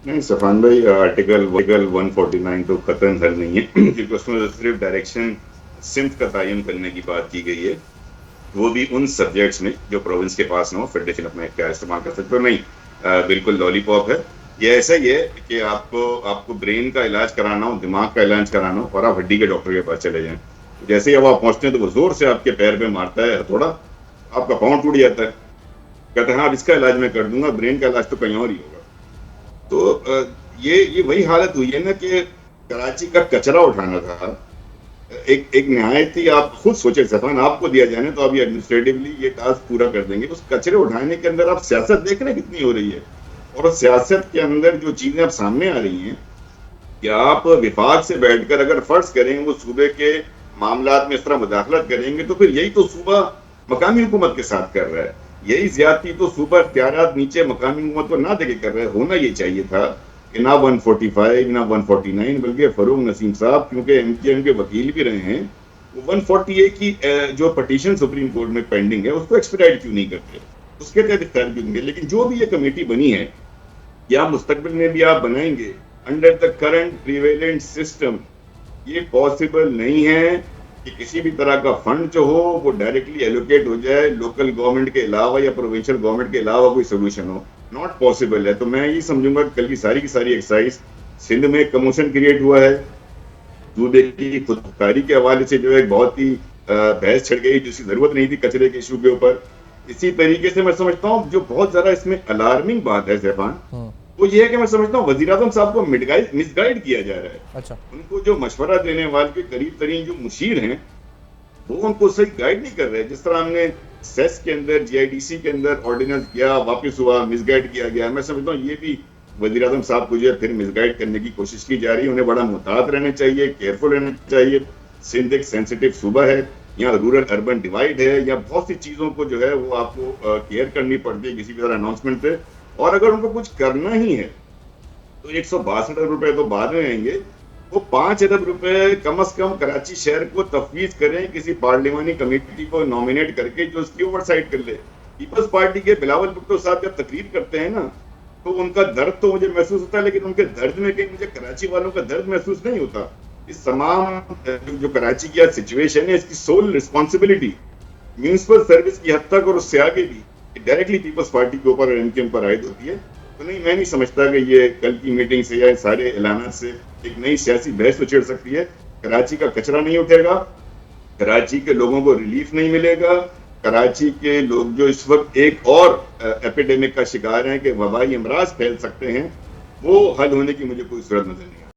नहीं सफान भाई, आर्टिकल 149 तो कतई हल नहीं है क्योंकि उसमें तो सिर्फ डायरेक्शन सिम्त का तयन करने की बात की गई है। वो भी उन सब्जेक्ट्स में जो प्रोविंस के पास ना हो, फेडरेशन अपने क्या इस्तेमाल कर सकते हो नहीं। बिल्कुल लॉलीपॉप है। ये ऐसा ही है कि आपको आपको ब्रेन का इलाज कराना हो, दिमाग का इलाज कराना हो, और आप हड्डी के डॉक्टर के पास चले जाएं। जैसे ही अब आप पहुंचते हैं तो वो जोर से आपके पैर पे मारता है हथौड़ा, आपका पाँव टूट जाता है। कहते हैं हाँ अब इसका इलाज मैं कर दूंगा, ब्रेन का इलाज तो कहीं और ही होगा। तो ये वही हालत हुई है ना कि कराची का कचरा उठाना था। एक एक निहायत ही, आप खुद सोचे सफान, आपको दिया जाए ना तो आप ये एडमिनिस्ट्रेटिवली ये टास्क पूरा कर देंगे। उस कचरे उठाने के अंदर आप सियासत देख रहे हैं कितनी हो रही है। और उस सियासत के अंदर जो चीजें अब सामने आ रही हैं कि आप विफाक से बैठकर अगर फर्ज करें वो सूबे के मामलात में इस तरह मुदाखलत करेंगे, तो फिर यही तो सूबा मकामी हुकूमत के साथ कर रहा है। यही ज्यादती तो सूबा इख्तियारात नीचे मकामी हुकूमत को ना देके कर रहे हैं। होना ये चाहिए था कि ना 145 ना 149, बल्कि फरूक नसीम साहब क्योंकि एमकेएम के वकील भी रहे हैं, वो 148 की जो पटिशन सुप्रीम कोर्ट में पेंडिंग है उसको एक्सपेडाइट क्यों नहीं करते, उसके तहत इख्तियार क्यों नहीं। लेकिन जो भी ये कमेटी बनी है या मुस्तकबिल में भी आप बनाएंगे under the current prevalent system, ये पॉसिबल नहीं है कि किसी भी तरह का फंड जो हो वो डायरेक्टली एलोकेट हो जाए लोकल गवर्नमेंट के अलावा या प्रोविंशियल गवर्नमेंट के अलावा कोई सोल्यूशन हो। नॉट पॉसिबल है। तो मैं ये समझूंगा कि कल की सारी एक्सरसाइज, सिंध में एक कमोशन क्रिएट हुआ है, सूबे की खुदकारी के हवाले से जो है बहुत ही बहस छिड़ गई जिसकी जरूरत नहीं थी कचरे के इशू के ऊपर। इसी तरीके से मैं समझता हूँ जो बहुत ज्यादा इसमें अलार्मिंग बात है जैफान, हम्म। वो ये है कि मैं समझता हूँ वजीर आजम साहब को मिसगाइड किया जा रहा है। अच्छा। उनको जो मशवरा देने वाले के करीब तरीन जो मुशीर हैं वो उनको सही गाइड नहीं कर रहे। जिस तरह हमने सेस के अंदर जीआईडीसी के अंदर ऑर्डिनेंस किया, वापस हुआ, मिसगाइड किया गया। मैं समझता हूँ ये भी वजीर आजम साहब को जो है फिर मिसगाइड करने की कोशिश की जा रही है। उन्हें बड़ा मुहतात रहना चाहिए, केयरफुल रहना चाहिए। सिंध एक सेंसिटिव सूबा है, यहाँ रूरल अर्बन डिवाइड है, या बहुत सी चीजों को जो है वो आपको केयर करनी पड़ती है किसी भी तरह अनाउंसमेंट से। और अगर उनको कुछ करना ही है तो 162 अरब रुपए तो बाद में आएंगे, वो 5 अरब रुपए कम से कम कराची शहर को तफवीज करें किसी पार्लिमानी कमेटी को नॉमिनेट करके जो उसकी ओवरसाइट कर ले। पीपल्स पार्टी के बिलावल भुट्टो साहब जब तकरीर करते हैं ना तो उनका दर्द तो मुझे महसूस होता है, लेकिन उनके दर्द में कहीं मुझे कराची वालों का दर्द महसूस नहीं होता। इस तमाम जो कराची की आज सिचुएशन है इसकी सोल रिस्पॉन्सिबिलिटी म्यूनिसिपल सर्विस की हद तक और उससे आगे भी डायरेक्टली पीपल्स पार्टी के ऊपर और एमकेएम पर आयद होती है। तो नहीं, मैं नहीं समझता कि ये कल की मीटिंग से या सारे ऐलान से एक नई सियासी बहस तो छिड़ सकती है। कराची का कचरा नहीं उठेगा, कराची के लोगों को रिलीफ नहीं मिलेगा, कराची के लोग जो इस वक्त एक और एपिडेमिक का शिकार हैं कि वबाई अमराज फैल सकते हैं, वो हल होने की मुझे कोई सूरत नजर नहीं